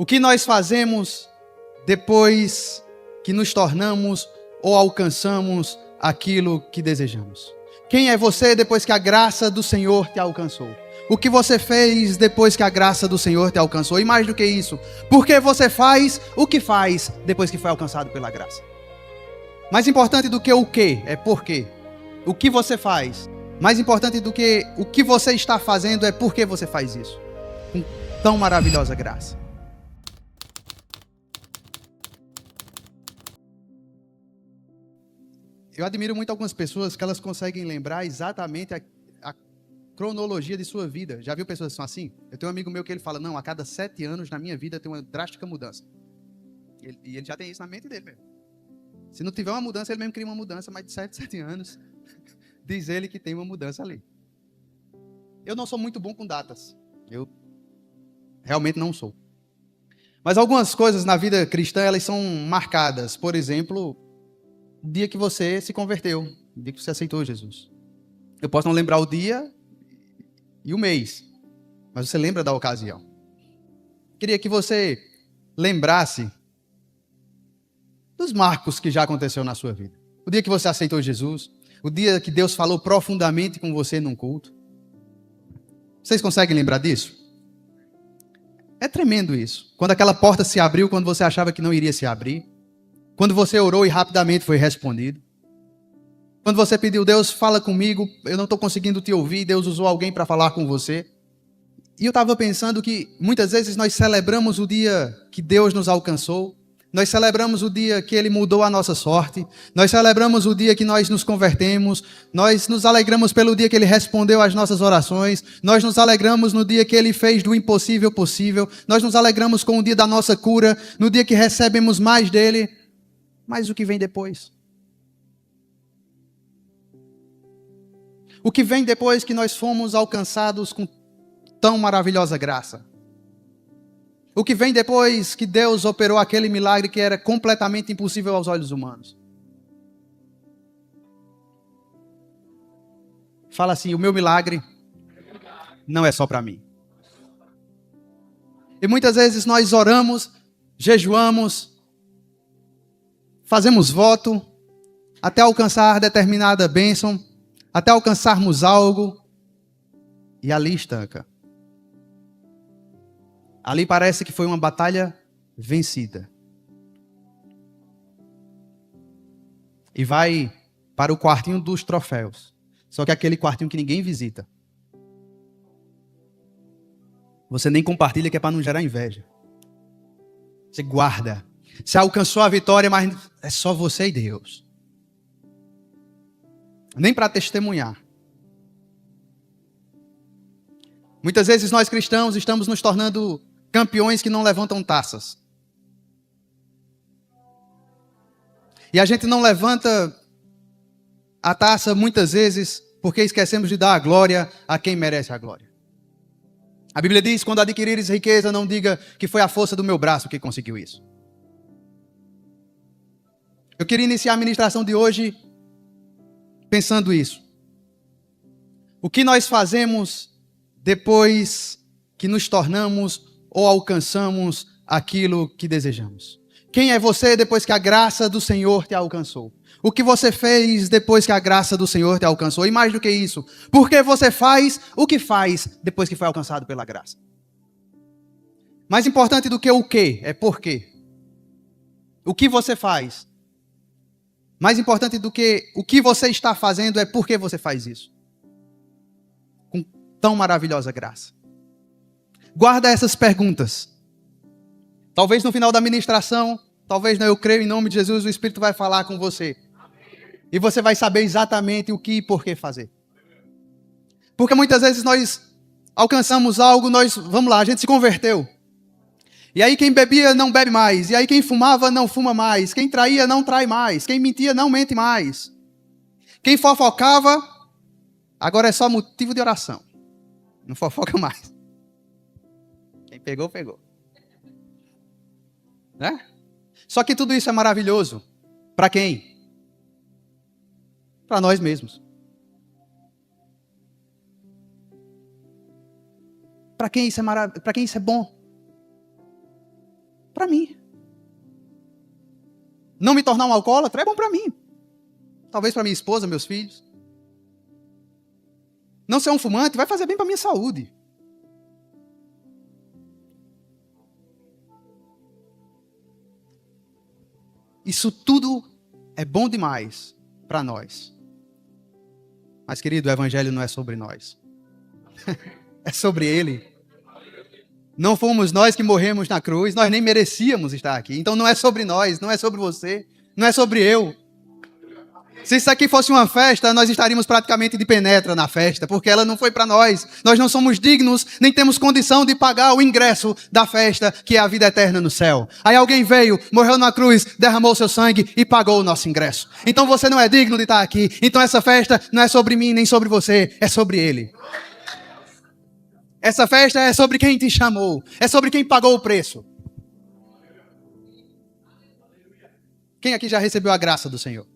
O que nós fazemos depois que nos tornamos ou alcançamos aquilo que desejamos? Quem é você depois que a graça do Senhor te alcançou? O que você fez depois que a graça do Senhor te alcançou? E mais do que isso, por que você faz o que faz depois que foi alcançado pela graça? Mais importante do que o que é por quê. O que você faz. Mais importante do que o que você está fazendo é por que você faz isso. Com tão maravilhosa graça. Eu admiro muito algumas pessoas que elas conseguem lembrar exatamente a cronologia de sua vida. Já viu pessoas que são assim? Eu tenho um amigo meu que ele fala, não, a cada 7 anos na minha vida tem uma drástica mudança. E ele já tem isso na mente dele mesmo. Se não tiver uma mudança, ele mesmo cria uma mudança, mas de 7 anos, diz ele que tem uma mudança ali. Eu não sou muito bom com datas. Eu realmente não sou. Mas algumas coisas na vida cristã, elas são marcadas. Por exemplo, o dia que você se converteu, o dia que você aceitou Jesus. Eu posso não lembrar o dia e o mês, mas você lembra da ocasião. Queria que você lembrasse dos marcos que já aconteceu na sua vida. O dia que você aceitou Jesus, o dia que Deus falou profundamente com você num culto. Vocês conseguem lembrar disso? É tremendo isso. Quando aquela porta se abriu, quando você achava que não iria se abrir. Quando você orou e rapidamente foi respondido. Quando você pediu, Deus, fala comigo, eu não estou conseguindo te ouvir, Deus usou alguém para falar com você. E eu estava pensando que muitas vezes nós celebramos o dia que Deus nos alcançou, nós celebramos o dia que Ele mudou a nossa sorte, nós celebramos o dia que nós nos convertemos, nós nos alegramos pelo dia que Ele respondeu às nossas orações, nós nos alegramos no dia que Ele fez do impossível possível, nós nos alegramos com o dia da nossa cura, no dia que recebemos mais dEle, mas o que vem depois? O que vem depois que nós fomos alcançados com tão maravilhosa graça? O que vem depois que Deus operou aquele milagre que era completamente impossível aos olhos humanos? Fala assim, o meu milagre não é só para mim. E muitas vezes nós oramos, jejuamos, fazemos voto, até alcançar determinada bênção, até alcançarmos algo, e ali estanca. Ali parece que foi uma batalha vencida. E vai para o quartinho dos troféus. Só que aquele quartinho que ninguém visita. Você nem compartilha, que é para não gerar inveja. Você guarda. Você alcançou a vitória, mas é só você e Deus. Nem para testemunhar. Muitas vezes nós cristãos estamos nos tornando campeões que não levantam taças. E a gente não levanta a taça muitas vezes porque esquecemos de dar a glória a quem merece a glória. A Bíblia diz, quando adquirires riqueza, não diga que foi a força do meu braço que conseguiu isso. Eu queria iniciar a ministração de hoje pensando isso. O que nós fazemos depois que nos tornamos ou alcançamos aquilo que desejamos? Quem é você depois que a graça do Senhor te alcançou? O que você fez depois que a graça do Senhor te alcançou? E mais do que isso, por que você faz o que faz depois que foi alcançado pela graça? Mais importante do que o que é por quê. O que você faz. Mais importante do que o que você está fazendo é por que você faz isso. Com tão maravilhosa graça. Guarda essas perguntas. Talvez no final da ministração, talvez não, eu creio em nome de Jesus, o Espírito vai falar com você. E você vai saber exatamente o que e por que fazer. Porque muitas vezes nós alcançamos algo, vamos lá, a gente se converteu. E aí quem bebia não bebe mais. E aí quem fumava não fuma mais. Quem traía não trai mais. Quem mentia não mente mais. Quem fofocava, agora é só motivo de oração. Não fofoca mais. Quem pegou, pegou. Né? Só que tudo isso é maravilhoso. Para quem? Para nós mesmos. Para quem isso é bom? para mim. Não me tornar um alcoólatra é bom para mim. Talvez para minha esposa, meus filhos. Não ser um fumante vai fazer bem para minha saúde. Isso tudo é bom demais para nós. Mas, querido, o evangelho não é sobre nós. É sobre ele. Não fomos nós que morremos na cruz, nós nem merecíamos estar aqui. Então não é sobre nós, não é sobre você, não é sobre eu. Se isso aqui fosse uma festa, nós estaríamos praticamente de penetra na festa, porque ela não foi para nós. Nós não somos dignos, nem temos condição de pagar o ingresso da festa, que é a vida eterna no céu. Aí alguém veio, morreu na cruz, derramou seu sangue e pagou o nosso ingresso. Então você não é digno de estar aqui. Então essa festa não é sobre mim, nem sobre você, é sobre ele. Essa festa é sobre quem te chamou, é sobre quem pagou o preço. Quem aqui já recebeu a graça do Senhor?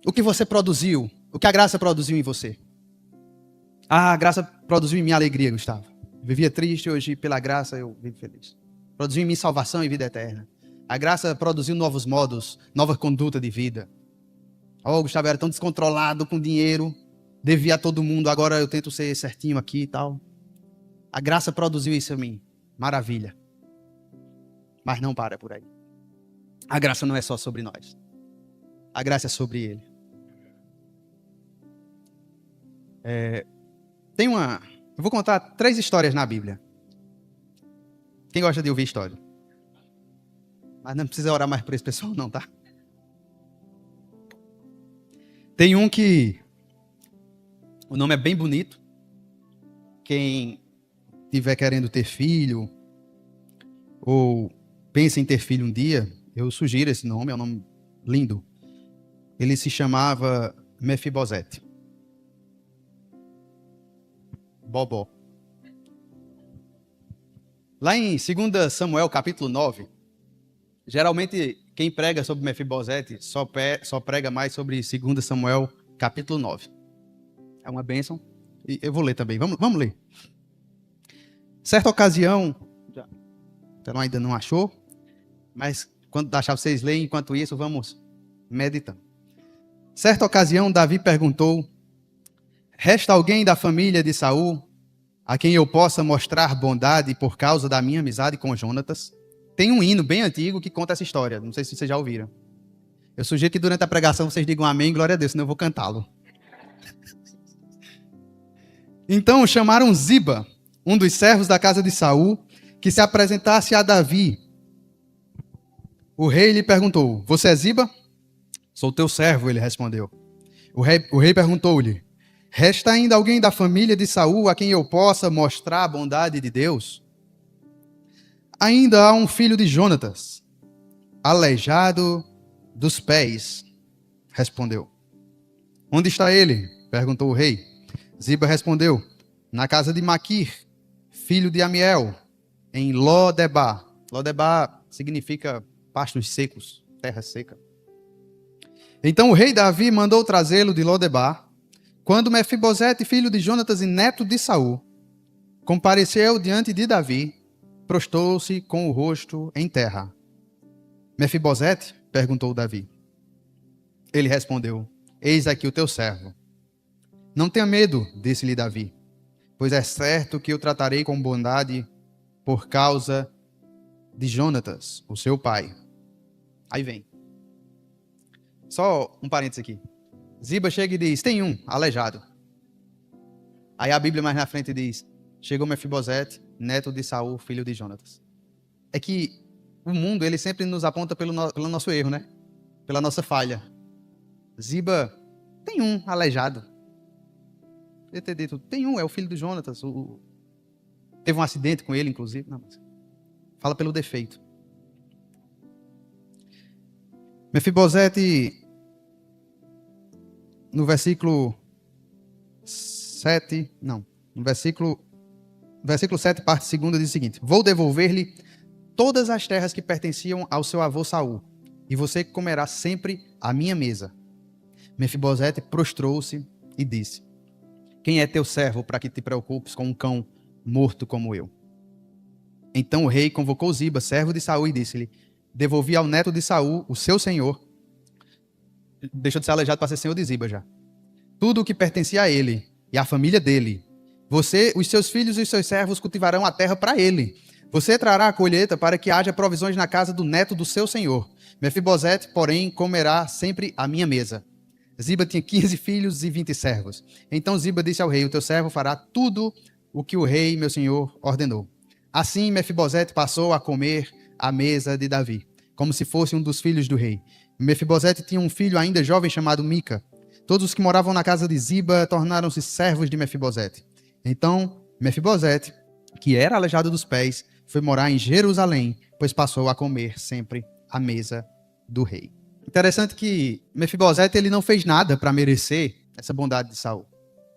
O que você produziu, o que a graça produziu em você? Ah, a graça produziu em mim alegria, Gustavo. Vivia triste, hoje pela graça eu vivo feliz. Produziu em mim salvação e vida eterna. A graça produziu novos modos, nova conduta de vida. Oh, Gustavo era tão descontrolado com dinheiro, devia a todo mundo, agora eu tento ser certinho aqui e tal. A graça produziu isso em mim. Maravilha. Mas não para por aí. A graça não é só sobre nós. A graça é sobre ele. Eu vou contar 3 histórias na Bíblia. Quem gosta de ouvir história? Mas não precisa orar mais por esse pessoal não, tá? Tem um que o nome é bem bonito. Quem estiver querendo ter filho ou pensa em ter filho um dia, eu sugiro esse nome, é um nome lindo. Ele se chamava Mefibosete. Bobó. Lá em 2 Samuel, capítulo 9, geralmente quem prega sobre Mefibosete só prega mais sobre 2 Samuel, capítulo 9. É uma bênção. E eu vou ler também. Vamos ler. Certa ocasião, você ainda não achou, mas quando achar vocês leem, enquanto isso vamos meditando. Certa ocasião, Davi perguntou: resta alguém da família de Saul a quem eu possa mostrar bondade por causa da minha amizade com Jonatas? Tem um hino bem antigo que conta essa história. Não sei se vocês já ouviram. Eu sugiro que durante a pregação vocês digam amém, glória a Deus, senão eu vou cantá-lo. Então chamaram Ziba, um dos servos da casa de Saul, que se apresentasse a Davi. O rei lhe perguntou: você é Ziba? Sou teu servo, ele respondeu. O rei perguntou-lhe: resta ainda alguém da família de Saul a quem eu possa mostrar a bondade de Deus? Ainda há um filho de Jonatas, aleijado dos pés, respondeu. Onde está ele? Perguntou o rei. Ziba respondeu: na casa de Maquir, filho de Amiel, em Ló-debar. Ló-debar significa pastos secos, terra seca. Então o rei Davi mandou trazê-lo de Ló-debar. Quando Mefibosete, filho de Jonatas e neto de Saul, compareceu diante de Davi, prostrou-se com o rosto em terra. Mefibosete? Perguntou Davi. Ele respondeu: eis aqui o teu servo. Não tenha medo, disse-lhe Davi, pois é certo que eu tratarei com bondade por causa de Jonatas, o seu pai. Aí vem. Só um parênteses aqui. Ziba chega e diz: tem um aleijado. Aí a Bíblia mais na frente diz: chegou Mefibosete, neto de Saul, filho de Jonatas. É que o mundo, ele sempre nos aponta pelo nosso erro, né? Pela nossa falha. Ziba tem um aleijado. Eu ter dito, tem um, é o filho de Jonatas. Teve um acidente com ele, inclusive. Não, mas fala pelo defeito. Mefibosete, no versículo 7, não, no versículo 7, parte 2, diz o seguinte: vou devolver-lhe todas as terras que pertenciam ao seu avô Saul, e você comerá sempre à minha mesa. Mefibosete prostrou-se e disse: quem é teu servo para que te preocupes com um cão morto como eu? Então o rei convocou Ziba, servo de Saul, e disse-lhe: devolvi ao neto de Saul, o seu senhor, deixou de ser aleijado para ser senhor de Ziba já, tudo o que pertencia a ele e à família dele. Você, os seus filhos e os seus servos cultivarão a terra para ele. Você trará a colheita para que haja provisões na casa do neto do seu senhor. Mefibosete, porém, comerá sempre à minha mesa. Ziba tinha 15 filhos e 20 servos. Então Ziba disse ao rei: o teu servo fará tudo o que o rei, meu senhor, ordenou. Assim Mefibosete passou a comer à mesa de Davi, como se fosse um dos filhos do rei. Mefibosete tinha um filho ainda jovem chamado Mica. Todos os que moravam na casa de Ziba tornaram-se servos de Mefibosete. Então Mefibosete, que era aleijado dos pés, foi morar em Jerusalém, pois passou a comer sempre à mesa do rei. Interessante que Mefibosete ele não fez nada para merecer essa bondade de Saul.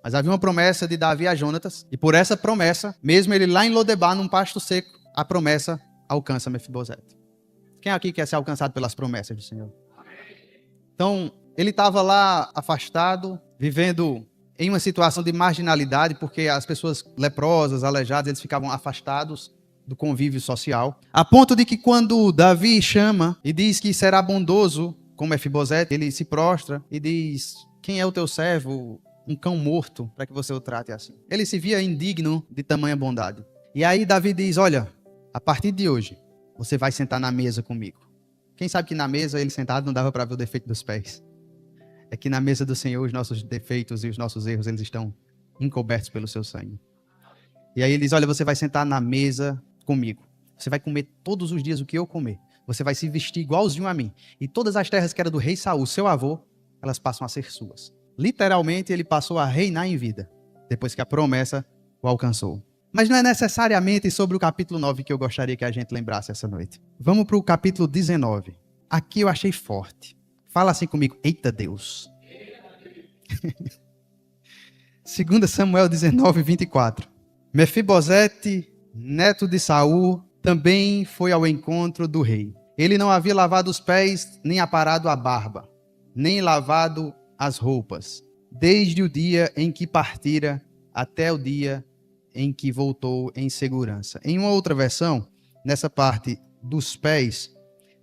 Mas havia uma promessa de Davi a Jonatas, e por essa promessa, mesmo ele lá em Lodebar, num pasto seco, a promessa alcança Mefibosete. Quem aqui quer ser alcançado pelas promessas do Senhor? Então, ele estava lá afastado, vivendo em uma situação de marginalidade, porque as pessoas leprosas, aleijadas, eles ficavam afastados do convívio social, a ponto de que quando Davi chama e diz que será bondoso com Mefibosete, ele se prostra e diz: quem é o teu servo? Um cão morto, para que você o trate assim. Ele se via indigno de tamanha bondade. E aí Davi diz: olha, a partir de hoje, você vai sentar na mesa comigo. Quem sabe que na mesa, ele sentado, não dava para ver o defeito dos pés. É que na mesa do Senhor, os nossos defeitos e os nossos erros, eles estão encobertos pelo seu sangue. E aí ele diz: olha, você vai sentar na mesa comigo. Você vai comer todos os dias o que eu comer. Você vai se vestir igualzinho a mim. E todas as terras que eram do rei Saul, seu avô, elas passam a ser suas. Literalmente, ele passou a reinar em vida, depois que a promessa o alcançou. Mas não é necessariamente sobre o capítulo 9 que eu gostaria que a gente lembrasse essa noite. Vamos para o capítulo 19. Aqui eu achei forte. Fala assim comigo: eita Deus. 2 Samuel 19, 24. Mefibosete, neto de Saul, também foi ao encontro do rei. Ele não havia lavado os pés, nem aparado a barba, nem lavado as roupas, desde o dia em que partira até o dia em que voltou em segurança. Em uma outra versão, nessa parte dos pés,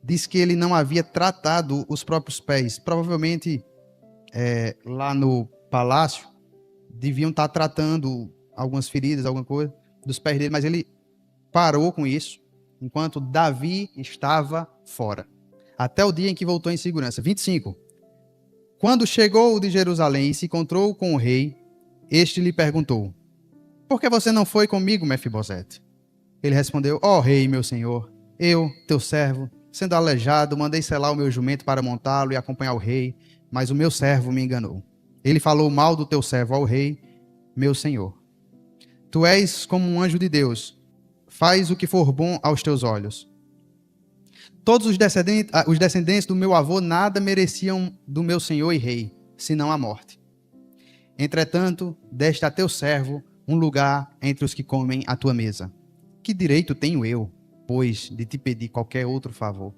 diz que ele não havia tratado os próprios pés. Provavelmente, lá no palácio, deviam estar tratando algumas feridas, alguma coisa, dos pés dele, mas ele parou com isso, enquanto Davi estava fora, até o dia em que voltou em segurança. 25. Quando chegou de Jerusalém e se encontrou com o rei, este lhe perguntou: por que você não foi comigo, Mefibosete? Ele respondeu: ó rei, meu senhor, eu, teu servo, sendo aleijado, mandei selar o meu jumento para montá-lo e acompanhar o rei, mas o meu servo me enganou. Ele falou mal do teu servo ao rei, meu senhor. Tu és como um anjo de Deus, faz o que for bom aos teus olhos. Todos os descendentes do meu avô nada mereciam do meu senhor e rei, senão a morte. Entretanto, deste a teu servo um lugar entre os que comem à tua mesa. Que direito tenho eu, pois, de te pedir qualquer outro favor?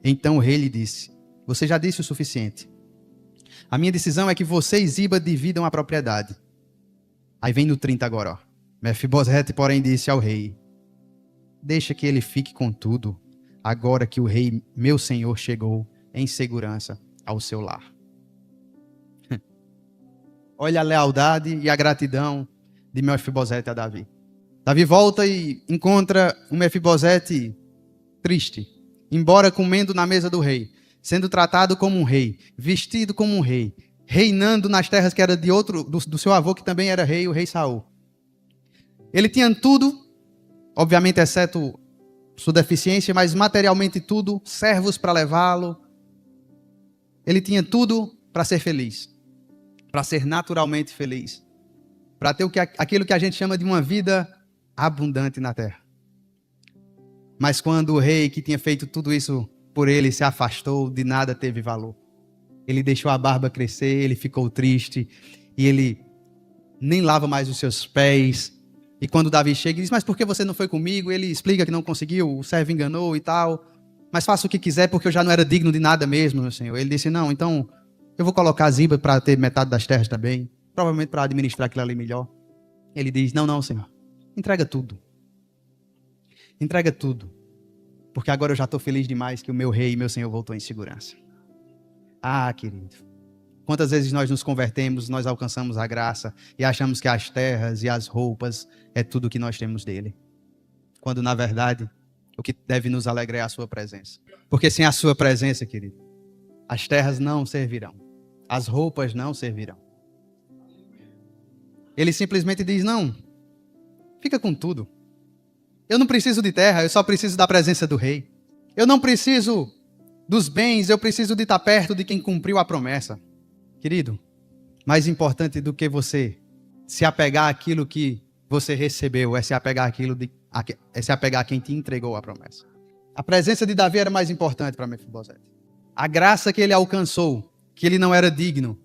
Então o rei lhe disse: você já disse o suficiente. A minha decisão é que você e Ziba dividam a propriedade. Aí vem no 30 agora, ó. Mefibosete, porém, disse ao rei: deixa que ele fique com tudo, agora que o rei, meu senhor, chegou em segurança ao seu lar. Olha a lealdade e a gratidão de Mefibosete a Davi. Davi volta e encontra o Mefibosete triste, embora comendo na mesa do rei, sendo tratado como um rei, vestido como um rei, reinando nas terras que era do seu avô, que também era rei, o rei Saul. Ele tinha tudo, obviamente exceto sua deficiência, mas materialmente tudo, servos para levá-lo. Ele tinha tudo para ser feliz, para ser naturalmente feliz, para ter aquilo que a gente chama de uma vida abundante na terra. Mas quando o rei que tinha feito tudo isso por ele se afastou, de nada teve valor. Ele deixou a barba crescer, ele ficou triste, e ele nem lava mais os seus pés. E quando Davi chega e diz: mas por que você não foi comigo? Ele explica que não conseguiu, o servo enganou e tal. Mas faça o que quiser, porque eu já não era digno de nada mesmo, meu senhor. Ele disse: não, então eu vou colocar Ziba para ter metade das terras também, provavelmente para administrar aquilo ali melhor. Ele diz: não, senhor, entrega tudo. Entrega tudo. Porque agora eu já estou feliz demais que o meu rei e meu Senhor voltou em segurança. Ah, querido. Quantas vezes nós nos convertemos, nós alcançamos a graça e achamos que as terras e as roupas é tudo que nós temos dele. Quando, na verdade, o que deve nos alegrar é a sua presença. Porque sem a sua presença, querido, as terras não servirão. As roupas não servirão. Ele simplesmente diz, não, fica com tudo. Eu não preciso de terra, eu só preciso da presença do rei. Eu não preciso dos bens, eu preciso de estar perto de quem cumpriu a promessa. Querido, mais importante do que você se apegar àquilo que você recebeu, é se apegar a quem te entregou a promessa. A presença de Davi era mais importante para Mefibosete. A graça que ele alcançou, que ele não era digno,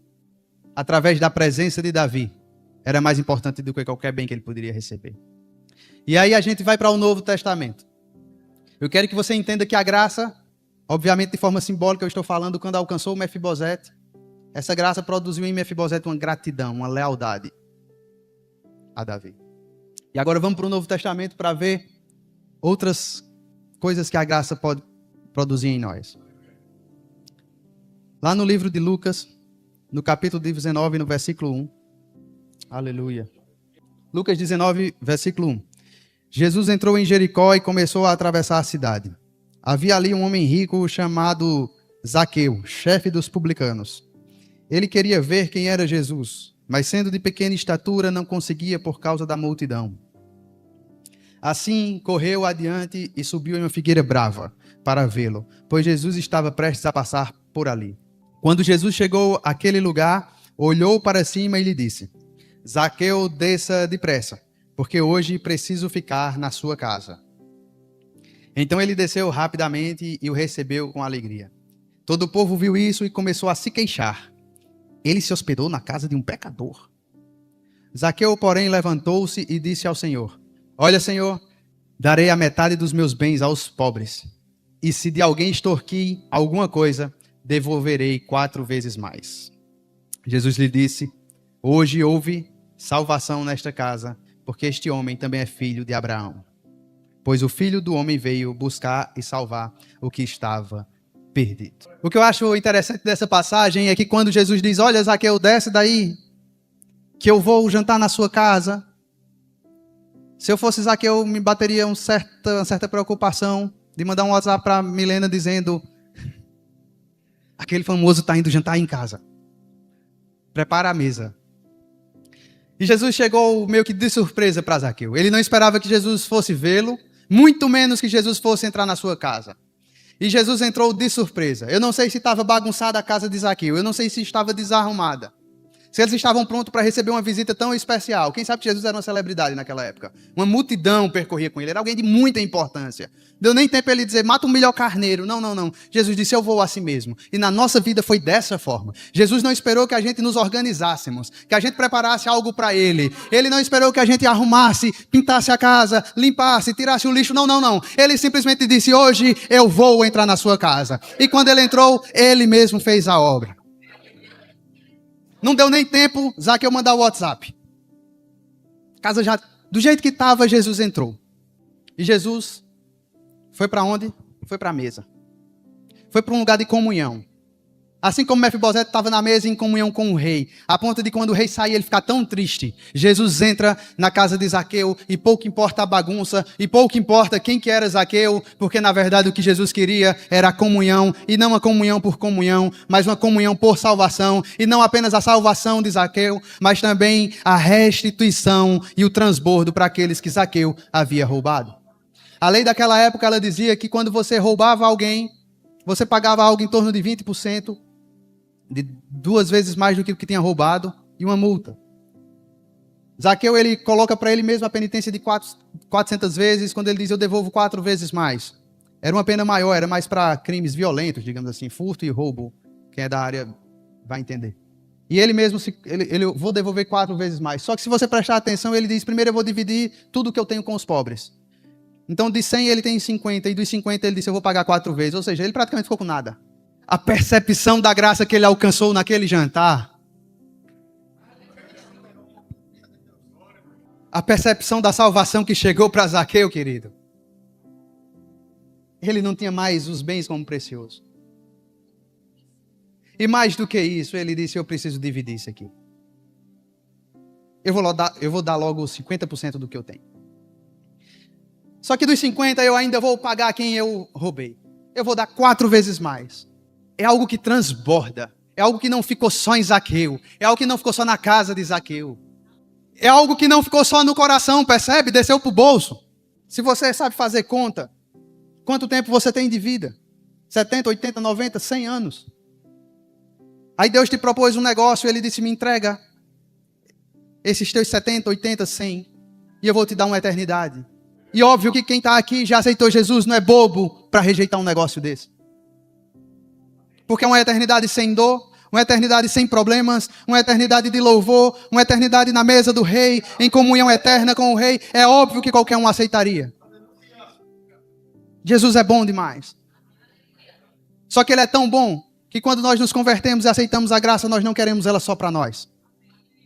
através da presença de Davi, era mais importante do que qualquer bem que ele poderia receber. E aí a gente vai para o Novo Testamento. Eu quero que você entenda que a graça, obviamente de forma simbólica, eu estou falando quando alcançou o Mefibosete, essa graça produziu em Mefibosete uma gratidão, uma lealdade a Davi. E agora vamos para o Novo Testamento para ver outras coisas que a graça pode produzir em nós. Lá no livro de Lucas, no capítulo 19, no versículo 1. Aleluia. Lucas 19, versículo 1. Jesus entrou em Jericó e começou a atravessar a cidade. Havia ali um homem rico chamado Zaqueu, chefe dos publicanos. Ele queria ver quem era Jesus, mas sendo de pequena estatura não conseguia por causa da multidão. Assim correu adiante e subiu em uma figueira brava para vê-lo, pois Jesus estava prestes a passar por ali. Quando Jesus chegou àquele lugar, olhou para cima e lhe disse: Zaqueu, desça depressa, porque hoje preciso ficar na sua casa. Então ele desceu rapidamente e o recebeu com alegria. Todo o povo viu isso e começou a se queixar. Ele se hospedou na casa de um pecador. Zaqueu, porém, levantou-se e disse ao Senhor: Olha, Senhor, darei a metade dos meus bens aos pobres. E se de alguém extorquir alguma coisa, devolverei 4 vezes mais. Jesus lhe disse: Hoje houve salvação nesta casa, porque este homem também é filho de Abraão. Pois o Filho do Homem veio buscar e salvar o que estava perdido. O que eu acho interessante dessa passagem é que quando Jesus diz: Olha, Zaqueu, desce daí, que eu vou jantar na sua casa. Se eu fosse Zaqueu, me bateria uma certa preocupação de mandar um WhatsApp para Milena dizendo: aquele famoso está indo jantar em casa. Prepara a mesa. E Jesus chegou meio que de surpresa para Zaqueu. Ele não esperava que Jesus fosse vê-lo, muito menos que Jesus fosse entrar na sua casa. E Jesus entrou de surpresa. Eu não sei se estava bagunçada a casa de Zaqueu, eu não sei se estava desarrumada. Se eles estavam prontos para receber uma visita tão especial. Quem sabe que Jesus era uma celebridade naquela época. Uma multidão percorria com ele. Era alguém de muita importância. Deu nem tempo ele dizer: mata o melhor carneiro. Não, não, não. Jesus disse: eu vou assim mesmo. E na nossa vida foi dessa forma. Jesus não esperou que a gente nos organizássemos, que a gente preparasse algo para ele. Ele não esperou que a gente arrumasse, pintasse a casa, limpasse, tirasse o lixo. Não, não, não. Ele simplesmente disse: hoje eu vou entrar na sua casa. E quando ele entrou, ele mesmo fez a obra. Não deu nem tempo Zaqueu mandar o WhatsApp. Casa já, do jeito que estava, Jesus entrou. E Jesus foi para onde? Foi para a mesa. Foi para um lugar de comunhão. Assim como Mefibosete estava na mesa em comunhão com o rei, a ponto de quando o rei sair ele ficar tão triste, Jesus entra na casa de Zaqueu e pouco importa a bagunça, e pouco importa quem que era Zaqueu, porque na verdade o que Jesus queria era a comunhão, e não a comunhão por comunhão, mas uma comunhão por salvação, e não apenas a salvação de Zaqueu, mas também a restituição e o transbordo para aqueles que Zaqueu havia roubado. A lei daquela época ela dizia que quando você roubava alguém, você pagava algo em torno de 20%, de 2 vezes mais do que o que tinha roubado, e uma multa. Zaqueu, ele coloca para ele mesmo a penitência de 400 vezes, quando ele diz: eu devolvo 4 vezes mais. Era uma pena maior, era mais para crimes violentos, digamos assim, furto e roubo. Quem é da área vai entender. E ele mesmo, ele vou devolver 4 vezes mais. Só que se você prestar atenção, ele diz: primeiro eu vou dividir tudo que eu tenho com os pobres. Então de 100 ele tem 50, e dos 50 ele disse: eu vou pagar 4 vezes. Ou seja, ele praticamente ficou com nada. A percepção da graça que ele alcançou naquele jantar, a percepção da salvação que chegou para Zaqueu, querido, Ele não tinha mais os bens como precioso. E mais do que isso, ele disse, eu preciso dividir isso aqui. Eu vou dar logo 50% do que eu tenho. Só que dos 50 eu ainda vou pagar quem eu roubei. Eu vou dar 4 vezes mais. É algo que transborda. É algo que não ficou só em Zaqueu. É algo que não ficou só na casa de Zaqueu. É algo que não ficou só no coração, percebe? Desceu para o bolso. Se você sabe fazer conta, quanto tempo você tem de vida? 70, 80, 90, 100 anos. Aí Deus te propôs um negócio, ele disse, me entrega esses teus 70, 80, 100, e eu vou te dar uma eternidade. E óbvio que quem está aqui já aceitou Jesus, não é bobo para rejeitar um negócio desse. Porque é uma eternidade sem dor, uma eternidade sem problemas, uma eternidade de louvor, uma eternidade na mesa do rei, em comunhão eterna com o rei. É óbvio que qualquer um aceitaria. Jesus é bom demais. Só que ele é tão bom que quando nós nos convertemos e aceitamos a graça, nós não queremos ela só para nós.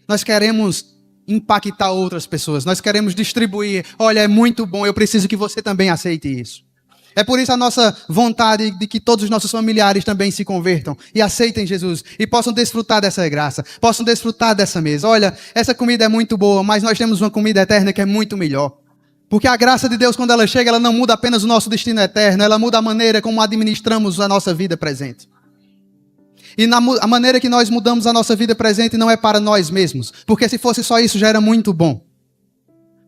Nós queremos impactar outras pessoas. Nós queremos distribuir. Olha, é muito bom, eu preciso que você também aceite isso. É por isso a nossa vontade de que todos os nossos familiares também se convertam e aceitem Jesus e possam desfrutar dessa graça, possam desfrutar dessa mesa. Olha, essa comida é muito boa, mas nós temos uma comida eterna que é muito melhor. Porque a graça de Deus, quando ela chega, ela não muda apenas o nosso destino eterno, ela muda a maneira como administramos a nossa vida presente. E a maneira que nós mudamos a nossa vida presente não é para nós mesmos, porque se fosse só isso já era muito bom.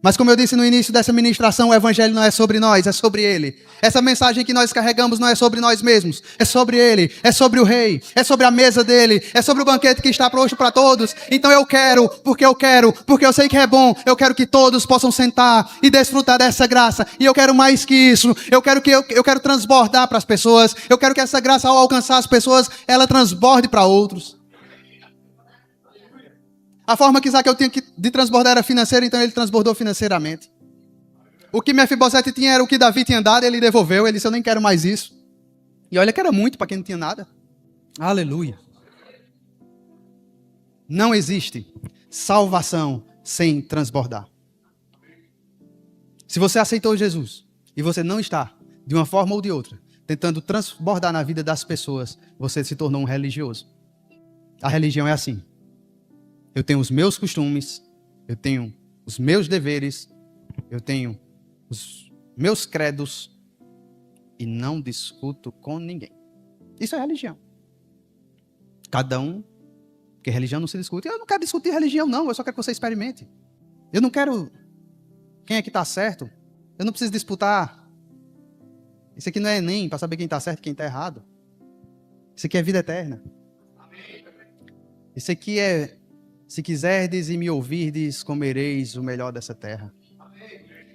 Mas como eu disse no início dessa ministração, o evangelho não é sobre nós, é sobre ele. Essa mensagem que nós carregamos não é sobre nós mesmos, é sobre ele, é sobre o rei, é sobre a mesa dele, é sobre o banquete que está pronto para todos. Então eu quero, porque eu sei que é bom, eu quero que todos possam sentar e desfrutar dessa graça. E eu quero mais que isso, eu quero transbordar para as pessoas, eu quero que essa graça ao alcançar as pessoas, ela transborde para outros. A forma que Zaqueu tinha de transbordar era financeira, então ele transbordou financeiramente. O que Mefibosete tinha era o que Davi tinha dado, ele devolveu, ele disse, eu nem quero mais isso. E olha que era muito para quem não tinha nada. Aleluia. Não existe salvação sem transbordar. Se você aceitou Jesus e você não está, de uma forma ou de outra, tentando transbordar na vida das pessoas, você se tornou um religioso. A religião é assim. Eu tenho os meus costumes, eu tenho os meus deveres, eu tenho os meus credos e não discuto com ninguém. Isso é religião. Cada um, porque religião não se discute. Eu não quero discutir religião, não, eu só quero que você experimente. Eu não quero quem é que está certo. Eu não preciso disputar. Isso aqui não é Enem para saber quem está certo e quem está errado. Isso aqui é vida eterna. Isso aqui é... Se quiserdes e me ouvirdes, comereis o melhor dessa terra.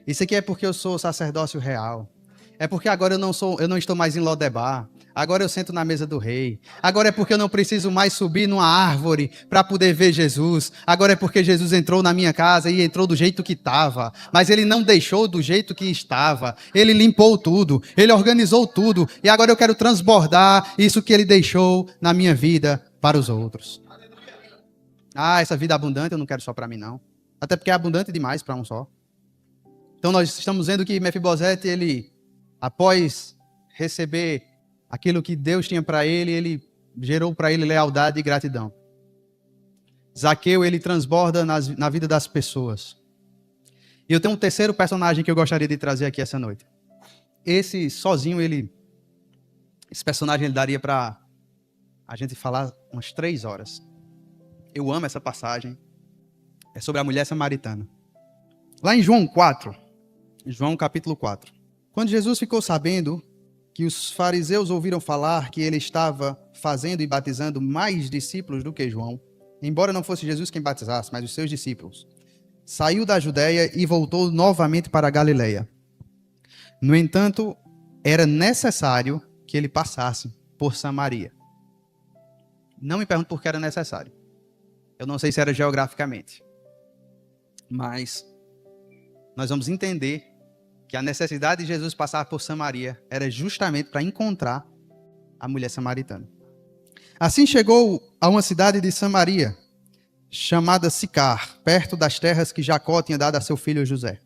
Isso aqui é porque eu sou sacerdócio real. É porque agora eu não estou mais em Lodebar. Agora eu sento na mesa do rei. Agora é porque eu não preciso mais subir numa árvore para poder ver Jesus. Agora é porque Jesus entrou na minha casa e entrou do jeito que estava. Mas ele não deixou do jeito que estava. Ele limpou tudo. Ele organizou tudo. E agora eu quero transbordar isso que ele deixou na minha vida para os outros. Ah, essa vida abundante eu não quero só para mim, não. Até porque é abundante demais para um só. Então nós estamos vendo que Mefibosete, ele, após receber aquilo que Deus tinha para ele gerou para ele lealdade e gratidão. Zaqueu, ele transborda na vida das pessoas. E eu tenho um terceiro personagem que eu gostaria de trazer aqui essa noite. Esse sozinho, esse personagem ele daria para a gente falar umas 3 horas. Eu amo essa passagem. É sobre a mulher samaritana. Lá em João 4, João capítulo 4. Quando Jesus ficou sabendo que os fariseus ouviram falar que ele estava fazendo e batizando mais discípulos do que João, embora não fosse Jesus quem batizasse, mas os seus discípulos, saiu da Judeia e voltou novamente para a Galileia. No entanto, era necessário que ele passasse por Samaria. Não me pergunte por que era necessário. Eu não sei se era geograficamente. Mas nós vamos entender que a necessidade de Jesus passar por Samaria era justamente para encontrar a mulher samaritana. Assim chegou a uma cidade de Samaria, chamada Sicar, perto das terras que Jacó tinha dado a seu filho José.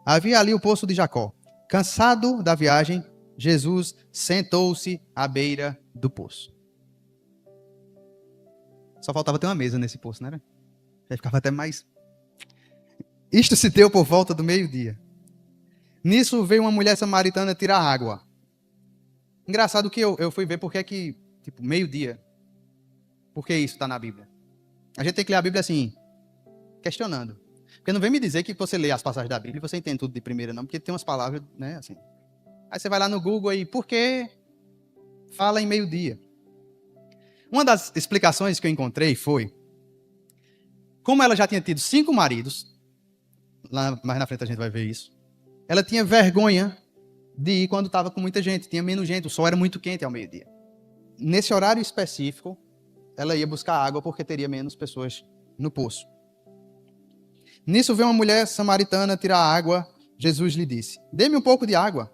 Havia ali o poço de Jacó. Cansado da viagem, Jesus sentou-se à beira do poço. Só faltava ter uma mesa nesse poço, né? Aí ficava até mais... Isto se deu por volta do meio-dia. Nisso veio uma mulher samaritana tirar água. Engraçado que eu fui ver porque é que, tipo, meio-dia. Por que isso está na Bíblia? A gente tem que ler a Bíblia assim, questionando. Porque não vem me dizer que você lê as passagens da Bíblia e você entende tudo de primeira, não. Porque tem umas palavras, né, assim. Aí você vai lá no Google e por que fala em meio-dia? Uma das explicações que eu encontrei foi, como ela já tinha tido 5 maridos, lá mais na frente a gente vai ver isso, ela tinha vergonha de ir quando estava com muita gente, tinha menos gente, o sol era muito quente ao meio-dia. Nesse horário específico, ela ia buscar água porque teria menos pessoas no poço. Nisso veio uma mulher samaritana tirar água. Jesus lhe disse: dê-me um pouco de água.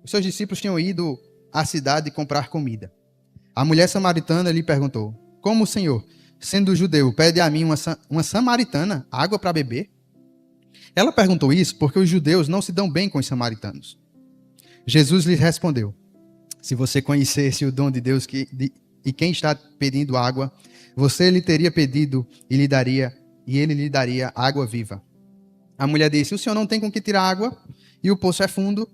Os seus discípulos tinham ido à cidade comprar comida. A mulher samaritana lhe perguntou: como o Senhor, sendo judeu, pede a mim, uma samaritana, água para beber? Ela perguntou isso porque os judeus não se dão bem com os samaritanos. Jesus lhe respondeu: se você conhecesse o dom de Deus e quem está pedindo água, você lhe teria pedido e ele lhe daria água viva. A mulher disse: o senhor não tem com que tirar água e o poço é fundo.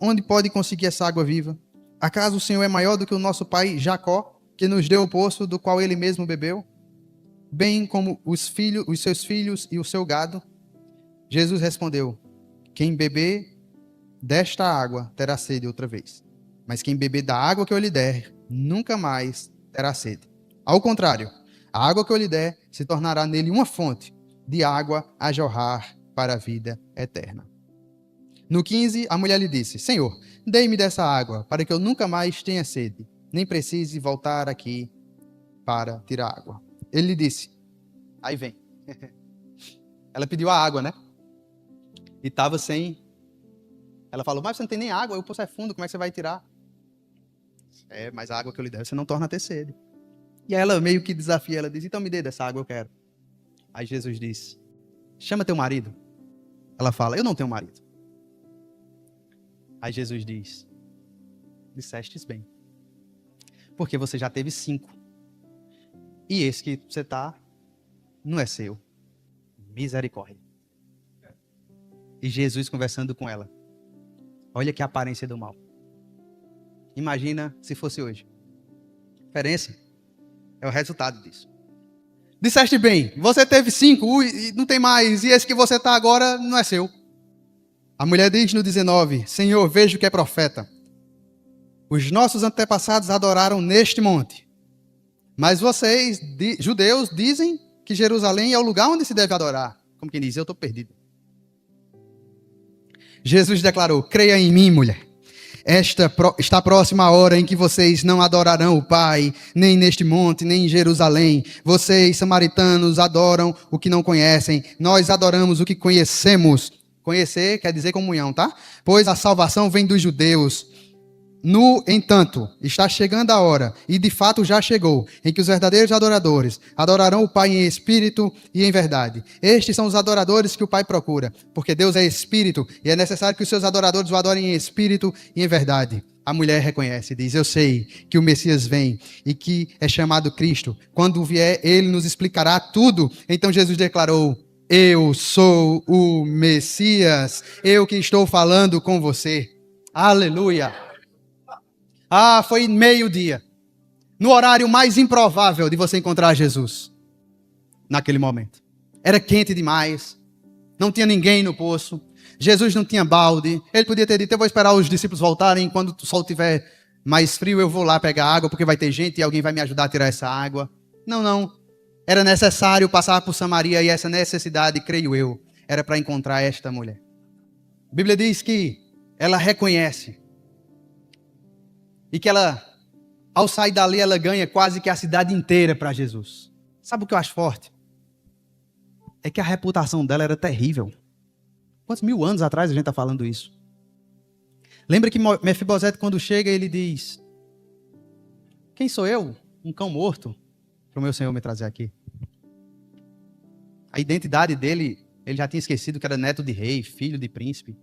Onde pode conseguir essa água viva? Acaso o senhor é maior do que o nosso pai Jacó, que nos deu o poço do qual ele mesmo bebeu, bem como os seus filhos e o seu gado? Jesus respondeu: quem beber desta água terá sede outra vez. Mas quem beber da água que eu lhe der, nunca mais terá sede. Ao contrário, a água que eu lhe der se tornará nele uma fonte de água a jorrar para a vida eterna. No 15, a mulher lhe disse: Senhor, dê-me dessa água, para que eu nunca mais tenha sede, nem precise voltar aqui para tirar água. Ele lhe disse: aí vem. Ela pediu a água, né? E estava sem... Ela falou: mas você não tem nem água, o poço é fundo, como é que você vai tirar? Mas a água que eu lhe der, você não torna a ter sede. E aí ela meio que desafia, ela diz: então me dê dessa água, eu quero. Aí Jesus disse: chama teu marido. Ela fala: eu não tenho marido. Aí Jesus diz: dissestes bem, porque você já teve 5. E esse que você está, não é seu. Misericórdia. E Jesus conversando com ela. Olha que aparência do mal. Imagina se fosse hoje. A diferença é o resultado disso. Disseste bem, você teve 5 e não tem mais, e esse que você está agora não é seu. A mulher diz no 19: Senhor, vejo que é profeta. Os nossos antepassados adoraram neste monte. Mas vocês, judeus, dizem que Jerusalém é o lugar onde se deve adorar. Como quem diz: eu estou perdido. Jesus declarou: creia em mim, mulher. Está próxima a hora em que vocês não adorarão o Pai, nem neste monte, nem em Jerusalém. Vocês, samaritanos, adoram o que não conhecem. Nós adoramos o que conhecemos. Conhecer quer dizer comunhão, tá? Pois a salvação vem dos judeus. No entanto, está chegando a hora, e de fato já chegou, em que os verdadeiros adoradores adorarão o Pai em espírito e em verdade. Estes são os adoradores que o Pai procura, porque Deus é espírito, e é necessário que os seus adoradores o adorem em espírito e em verdade. A mulher reconhece e diz: eu sei que o Messias vem e que é chamado Cristo. Quando vier, ele nos explicará tudo. Então Jesus declarou: eu sou o Messias, eu que estou falando com você. Aleluia! Foi meio-dia, no horário mais improvável de você encontrar Jesus, naquele momento. Era quente demais, não tinha ninguém no poço, Jesus não tinha balde, ele podia ter dito: eu vou esperar os discípulos voltarem, quando o sol estiver mais frio eu vou lá pegar água, porque vai ter gente e alguém vai me ajudar a tirar essa água. Não, era necessário passar por Samaria, e essa necessidade, creio eu, era para encontrar esta mulher. A Bíblia diz que ela reconhece, e que ela, ao sair dali, ela ganha quase que a cidade inteira para Jesus. Sabe o que eu acho forte? É que a reputação dela era terrível. Quantos 1000 anos atrás a gente está falando isso? Lembra que Mefibosete, quando chega, ele diz: quem sou eu? Um cão morto para o meu Senhor me trazer aqui. A identidade dele, ele já tinha esquecido que era neto de rei, filho de príncipe,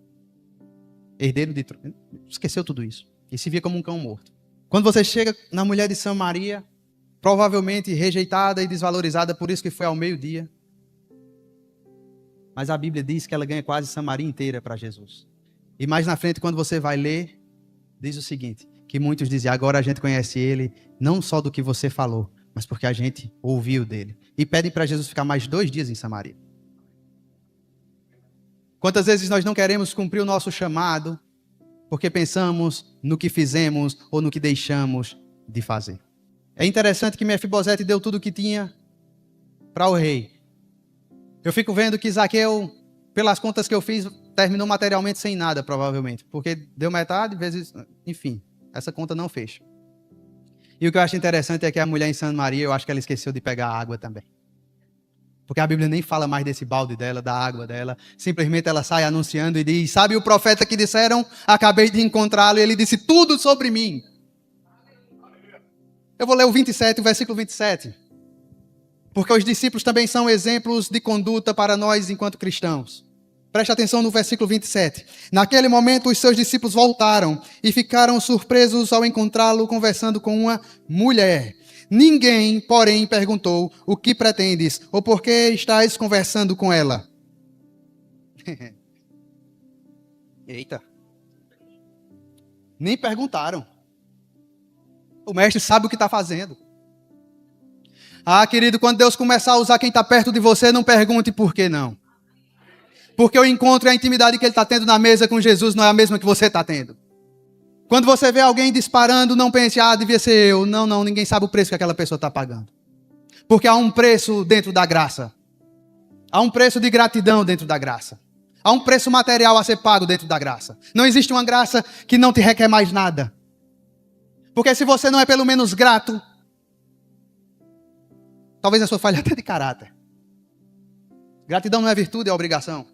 herdeiro de trono. Esqueceu tudo isso. e se via como um cão morto. Quando você chega na mulher de Samaria, provavelmente rejeitada e desvalorizada, por isso que foi ao meio-dia, mas a Bíblia diz que ela ganha quase Samaria inteira para Jesus. E mais na frente, quando você vai ler, diz o seguinte, que muitos dizem, agora a gente conhece ele, não só do que você falou, mas porque a gente ouviu dele. E pedem para Jesus ficar mais 2 dias em Samaria. Quantas vezes nós não queremos cumprir o nosso chamado, porque pensamos no que fizemos ou no que deixamos de fazer. É interessante que Mefibosete deu tudo o que tinha para o rei. Eu fico vendo que Zaqueu, pelas contas que eu fiz, terminou materialmente sem nada, provavelmente. Porque deu metade, vezes... Enfim, essa conta não fecha. E o que eu acho interessante é que a mulher em Samaria, eu acho que ela esqueceu de pegar a água também. Porque a Bíblia nem fala mais desse balde dela, da água dela. Simplesmente ela sai anunciando e diz, sabe o profeta que disseram? Acabei de encontrá-lo e ele disse tudo sobre mim. Eu vou ler o 27, o versículo 27. Porque os discípulos também são exemplos de conduta para nós enquanto cristãos. Preste atenção no versículo 27. Naquele momento, os seus discípulos voltaram e ficaram surpresos ao encontrá-lo conversando com uma mulher. Ninguém, porém, perguntou, o que pretendes? Ou por que estás conversando com ela? Eita. Nem perguntaram. O mestre sabe o que está fazendo. Ah, querido, quando Deus começar a usar quem está perto de você, não pergunte por que não. Porque o encontro e a intimidade que ele está tendo na mesa com Jesus não é a mesma que você está tendo. Quando você vê alguém disparando, não pense, devia ser eu. Não, ninguém sabe o preço que aquela pessoa está pagando. Porque há um preço dentro da graça. Há um preço de gratidão dentro da graça. Há um preço material a ser pago dentro da graça. Não existe uma graça que não te requer mais nada. Porque se você não é pelo menos grato, talvez a sua falha até de caráter. Gratidão não é virtude, é obrigação.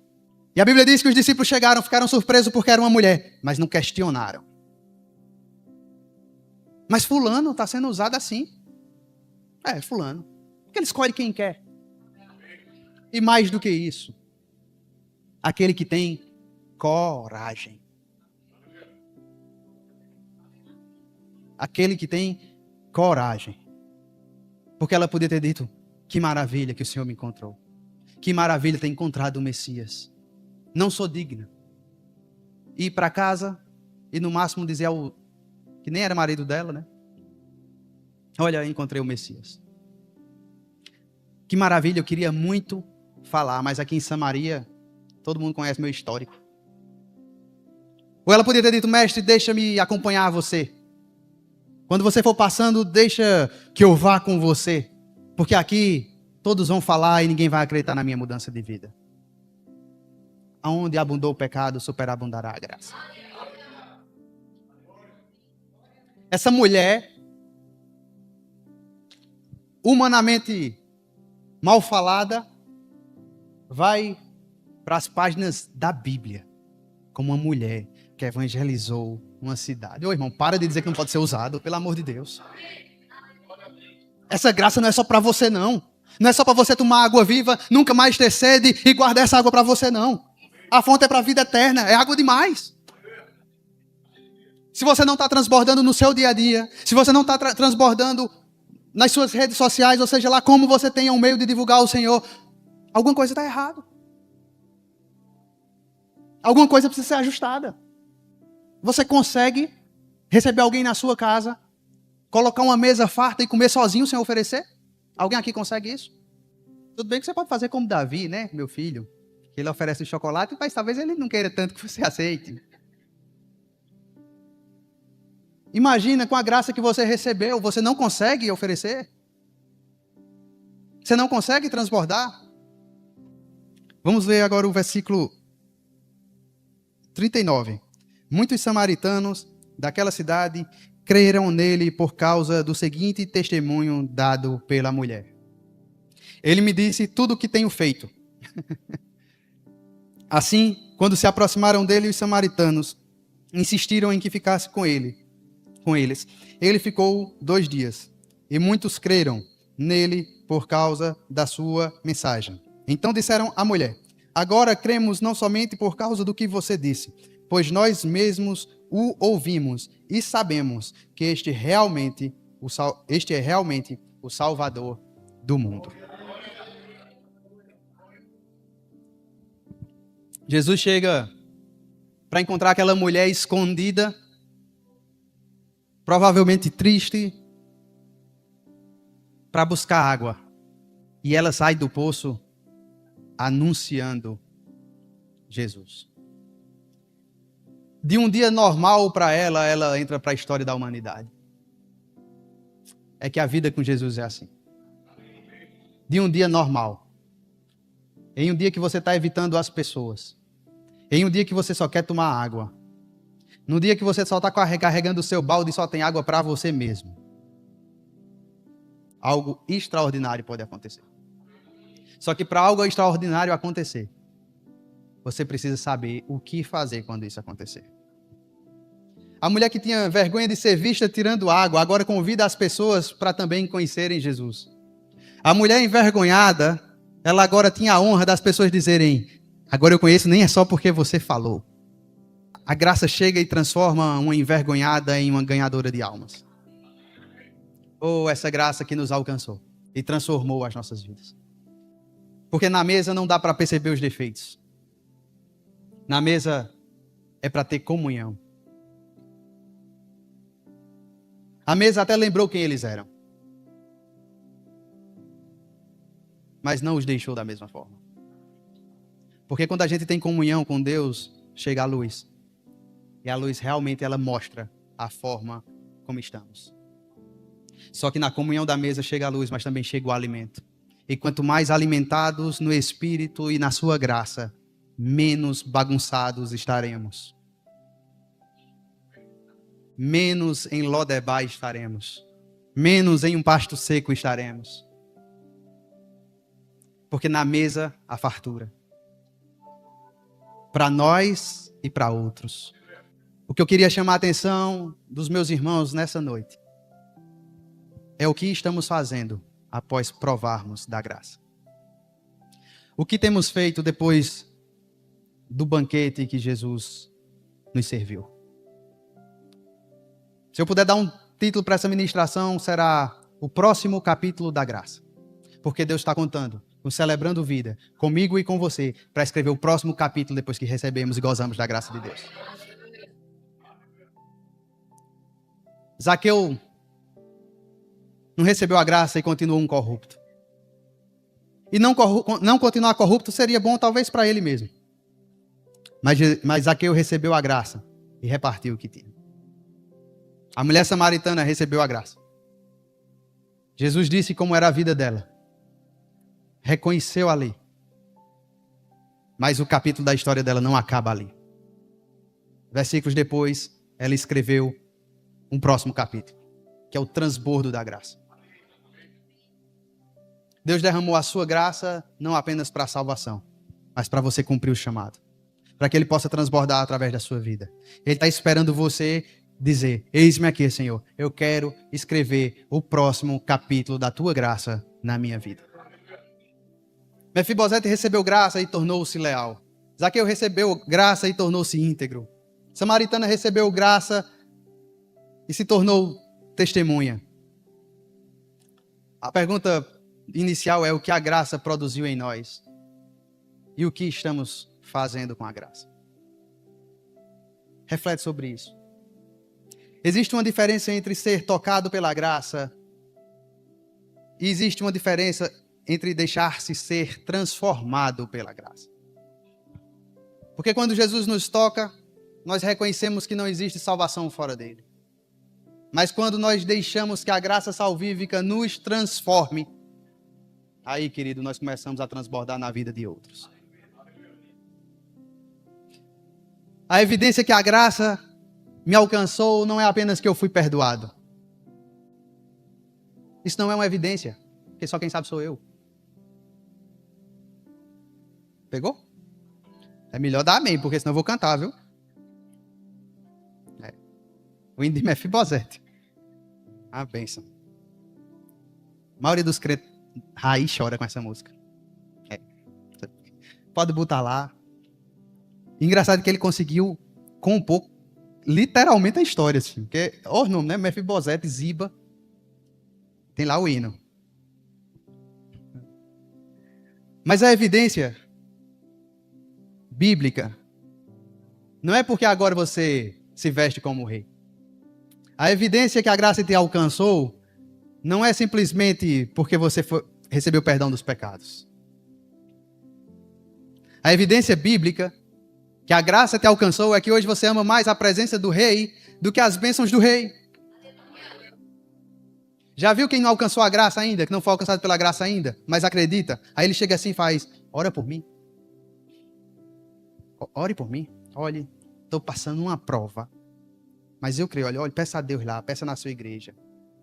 E a Bíblia diz que os discípulos chegaram, ficaram surpresos porque era uma mulher, mas não questionaram. Mas fulano está sendo usado assim. Fulano. Porque ele escolhe quem quer. E mais do que isso, aquele que tem coragem. Aquele que tem coragem. Porque ela podia ter dito, que maravilha que o Senhor me encontrou. Que maravilha ter encontrado o Messias. Não sou digna. Ir para casa e no máximo dizer ao que nem era marido dela, né? Olha, encontrei o Messias. Que maravilha, eu queria muito falar, mas aqui em Samaria, todo mundo conhece meu histórico. Ou ela podia ter dito, mestre, deixa-me acompanhar você. Quando você for passando, deixa que eu vá com você. Porque aqui todos vão falar e ninguém vai acreditar na minha mudança de vida. Aonde abundou o pecado, superabundará a graça. Essa mulher, humanamente mal falada, vai para as páginas da Bíblia como uma mulher que evangelizou uma cidade. Ô irmão, para de dizer que não pode ser usado, pelo amor de Deus. Essa graça não é só para você não. Não é só para você tomar água viva, nunca mais ter sede e guardar essa água para você não. A fonte é para a vida eterna, é água demais. Se você não está transbordando no seu dia a dia, se você não está transbordando nas suas redes sociais, ou seja lá como você tenha um meio de divulgar o Senhor, alguma coisa está errada. Alguma coisa precisa ser ajustada. Você consegue receber alguém na sua casa, colocar uma mesa farta e comer sozinho sem oferecer? Alguém aqui consegue isso? Tudo bem que você pode fazer como Davi, né, meu filho? Que ele oferece chocolate, mas talvez ele não queira tanto que você aceite. Imagina, com a graça que você recebeu, você não consegue oferecer? Você não consegue transbordar? Vamos ler agora o versículo 39. Muitos samaritanos daquela cidade creram nele por causa do seguinte testemunho dado pela mulher. Ele me disse tudo o que tenho feito. Assim, quando se aproximaram dele, os samaritanos insistiram em que ficasse com eles. Ele ficou 2 dias, e muitos creram nele por causa da sua mensagem. Então disseram à mulher, agora cremos não somente por causa do que você disse, pois nós mesmos o ouvimos e sabemos que este é realmente o Salvador do mundo. Jesus chega para encontrar aquela mulher escondida, provavelmente triste, para buscar água. E ela sai do poço anunciando Jesus. De um dia normal para ela, ela entra para a história da humanidade. É que a vida com Jesus é assim. De um dia normal. Em um dia que você está evitando as pessoas. Em um dia que você só quer tomar água. Num dia que você só está carregando o seu balde e só tem água para você mesmo. Algo extraordinário pode acontecer. Só que para algo extraordinário acontecer, você precisa saber o que fazer quando isso acontecer. A mulher que tinha vergonha de ser vista tirando água, agora convida as pessoas para também conhecerem Jesus. A mulher envergonhada, ela agora tinha a honra das pessoas dizerem: agora eu conheço, nem é só porque você falou. A graça chega e transforma uma envergonhada em uma ganhadora de almas. Oh, essa graça que nos alcançou e transformou as nossas vidas. Porque na mesa não dá para perceber os defeitos. Na mesa é para ter comunhão. A mesa até lembrou quem eles eram. Mas não os deixou da mesma forma. Porque quando a gente tem comunhão com Deus, chega a luz. E a luz realmente ela mostra a forma como estamos. Só que na comunhão da mesa chega a luz, mas também chega o alimento. E quanto mais alimentados no Espírito e na sua graça, menos bagunçados estaremos. Menos em Lodebar estaremos. Menos em um pasto seco estaremos. Porque na mesa há fartura. Para nós e para outros. O que eu queria chamar a atenção dos meus irmãos nessa noite é o que estamos fazendo após provarmos da graça. O que temos feito depois do banquete que Jesus nos serviu. Se eu puder dar um título para essa ministração, será o próximo capítulo da graça. Porque Deus está contando, celebrando vida, comigo e com você, para escrever o próximo capítulo depois que recebemos e gozamos da graça de Deus. Zaqueu não recebeu a graça e continuou um corrupto. E não continuar corrupto seria bom talvez para ele mesmo. Mas Zaqueu recebeu a graça e repartiu o que tinha. A mulher samaritana recebeu a graça. Jesus disse como era a vida dela. Reconheceu ali. Mas o capítulo da história dela não acaba ali. Versículos depois, ela escreveu um próximo capítulo, que é o transbordo da graça. Deus derramou a sua graça não apenas para a salvação, mas para você cumprir o chamado. Para que Ele possa transbordar através da sua vida. Ele está esperando você dizer: eis-me aqui, Senhor, eu quero escrever o próximo capítulo da tua graça na minha vida. Mefibosete recebeu graça e tornou-se leal. Zaqueu recebeu graça e tornou-se íntegro. Samaritana recebeu graça e se tornou testemunha. A pergunta inicial é: o que a graça produziu em nós? E o que estamos fazendo com a graça? Reflete sobre isso. Existe uma diferença entre ser tocado pela graça e existe uma diferença entre deixar-se ser transformado pela graça. Porque quando Jesus nos toca, nós reconhecemos que não existe salvação fora dele. Mas quando nós deixamos que a graça salvífica nos transforme, aí, querido, nós começamos a transbordar na vida de outros. A evidência que a graça me alcançou não é apenas que eu fui perdoado. Isso não é uma evidência, porque só quem sabe sou eu. Pegou? É melhor dar amém, porque senão eu vou cantar, viu? O hino de Mefibosete. A bênção. A maioria dos crentes raiz chora com essa música. Pode botar lá. Engraçado que ele conseguiu compor literalmente a história, assim. Porque, olha o nome, né? Mefibosete, Ziba. Tem lá o hino. Mas a evidência bíblica não é porque agora você se veste como rei. A evidência que a graça te alcançou não é simplesmente porque você recebeu perdão dos pecados. A evidência bíblica que a graça te alcançou é que hoje você ama mais a presença do rei do que as bênçãos do rei. Já viu quem não alcançou a graça ainda, que não foi alcançado pela graça ainda, mas acredita? Aí ele chega assim e faz, ora por mim. Ore por mim. Olhe, estou passando uma prova. Mas eu creio, olha, peça a Deus lá, peça na sua igreja.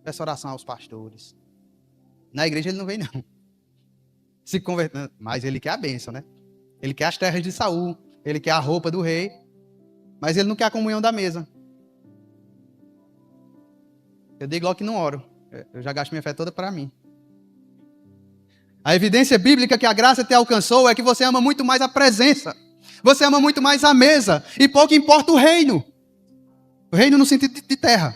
Peça oração aos pastores. Na igreja ele não vem não. Se convertendo, mas ele quer a bênção, né? Ele quer as terras de Saul, ele quer a roupa do rei, mas ele não quer a comunhão da mesa. Eu digo logo que não oro. Eu já gasto minha fé toda para mim. A evidência bíblica que a graça te alcançou é que você ama muito mais a presença. Você ama muito mais a mesa. E pouco importa o reino. O reino no sentido de terra.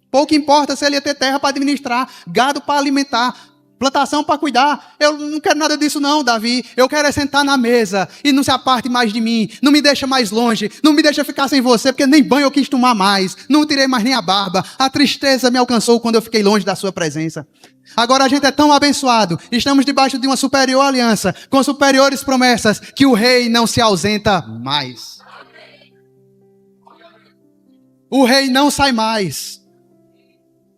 Pouco importa se ele ia ter terra para administrar, gado para alimentar, plantação para cuidar. Eu não quero nada disso não, Davi. Eu quero é sentar na mesa e não se aparte mais de mim. Não me deixa mais longe. Não me deixa ficar sem você, porque nem banho eu quis tomar mais. Não tirei mais nem a barba. A tristeza me alcançou quando eu fiquei longe da sua presença. Agora a gente é tão abençoado. Estamos debaixo de uma superior aliança, com superiores promessas, que o rei não se ausenta mais. O rei não sai mais.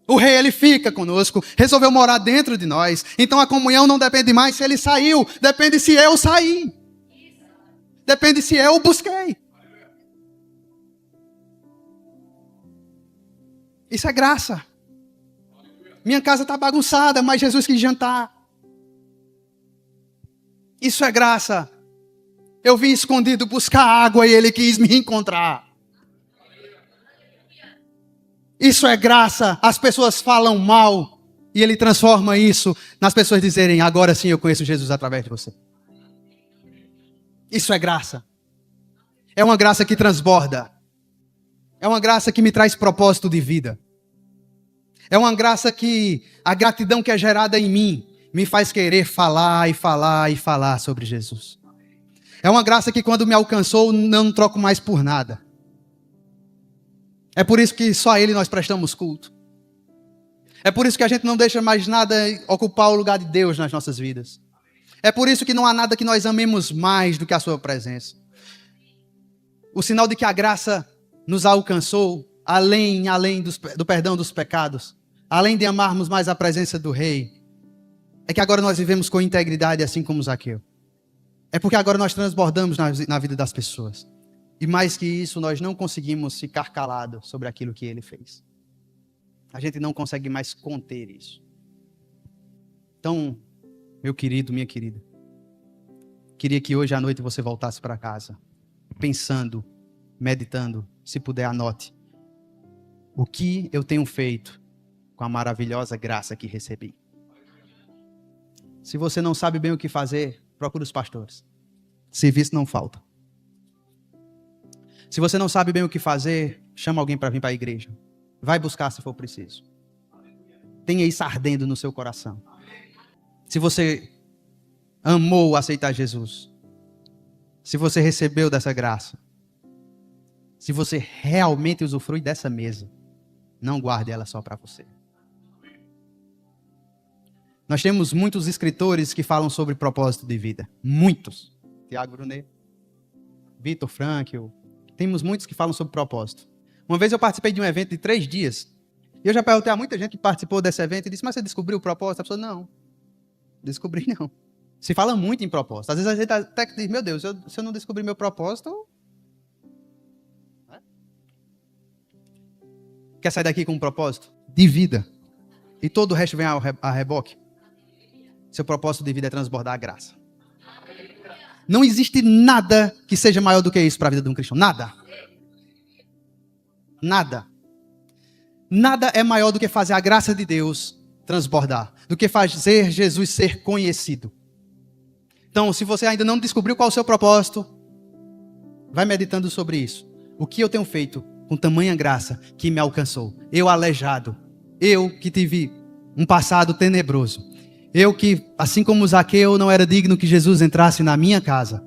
O rei, ele fica conosco, resolveu morar dentro de nós. Então a comunhão não depende mais se ele saiu, depende se eu saí. Depende se eu busquei. Isso é graça. Minha casa está bagunçada, mas Jesus quis jantar. Isso é graça. Eu vim escondido buscar água e ele quis me encontrar. Isso é graça. As pessoas falam mal e ele transforma isso nas pessoas dizerem, agora sim eu conheço Jesus através de você. Isso é graça. É uma graça que transborda. É uma graça que me traz propósito de vida. É uma graça que a gratidão que é gerada em mim me faz querer falar e falar e falar sobre Jesus. É uma graça que quando me alcançou não troco mais por nada. É por isso que só a Ele nós prestamos culto. É por isso que a gente não deixa mais nada ocupar o lugar de Deus nas nossas vidas. É por isso que não há nada que nós amemos mais do que a sua presença. O sinal de que a graça nos alcançou, além do perdão dos pecados, além de amarmos mais a presença do Rei, é que agora nós vivemos com integridade assim como Zaqueu. É porque agora nós transbordamos na vida das pessoas. E mais que isso, nós não conseguimos ficar calados sobre aquilo que ele fez. A gente não consegue mais conter isso. Então, meu querido, minha querida, queria que hoje à noite você voltasse para casa, pensando, meditando, se puder anote. O que eu tenho feito com a maravilhosa graça que recebi? Se você não sabe bem o que fazer, procure os pastores. Serviço não falta. Se você não sabe bem o que fazer, chama alguém para vir para a igreja. Vai buscar se for preciso. Tenha isso ardendo no seu coração. Se você amou aceitar Jesus, se você recebeu dessa graça, se você realmente usufrui dessa mesa, não guarde ela só para você. Nós temos muitos escritores que falam sobre propósito de vida. Muitos. Tiago Brunet, Vitor Frankl. Temos muitos que falam sobre propósito. Uma vez eu participei de um evento de 3 dias. E eu já perguntei a muita gente que participou desse evento e disse, mas você descobriu o propósito? A pessoa, não. Descobri não. Se fala muito em propósito. Às vezes a gente até diz, meu Deus, se eu não descobrir meu propósito... Quer sair daqui com um propósito? De vida. E todo o resto vem a reboque. Seu propósito de vida é transbordar a graça. Não existe nada que seja maior do que isso para a vida de um cristão. Nada. Nada. Nada é maior do que fazer a graça de Deus transbordar. Do que fazer Jesus ser conhecido. Então, se você ainda não descobriu qual é o seu propósito, vai meditando sobre isso. O que eu tenho feito com tamanha graça que me alcançou. Eu aleijado, eu que tive um passado tenebroso, eu que, assim como Zaqueu, não era digno que Jesus entrasse na minha casa,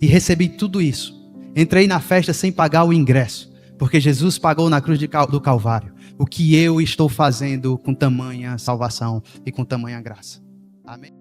e recebi tudo isso. Entrei na festa sem pagar o ingresso, porque Jesus pagou na cruz do Calvário o que eu estou fazendo com tamanha salvação e com tamanha graça. Amém.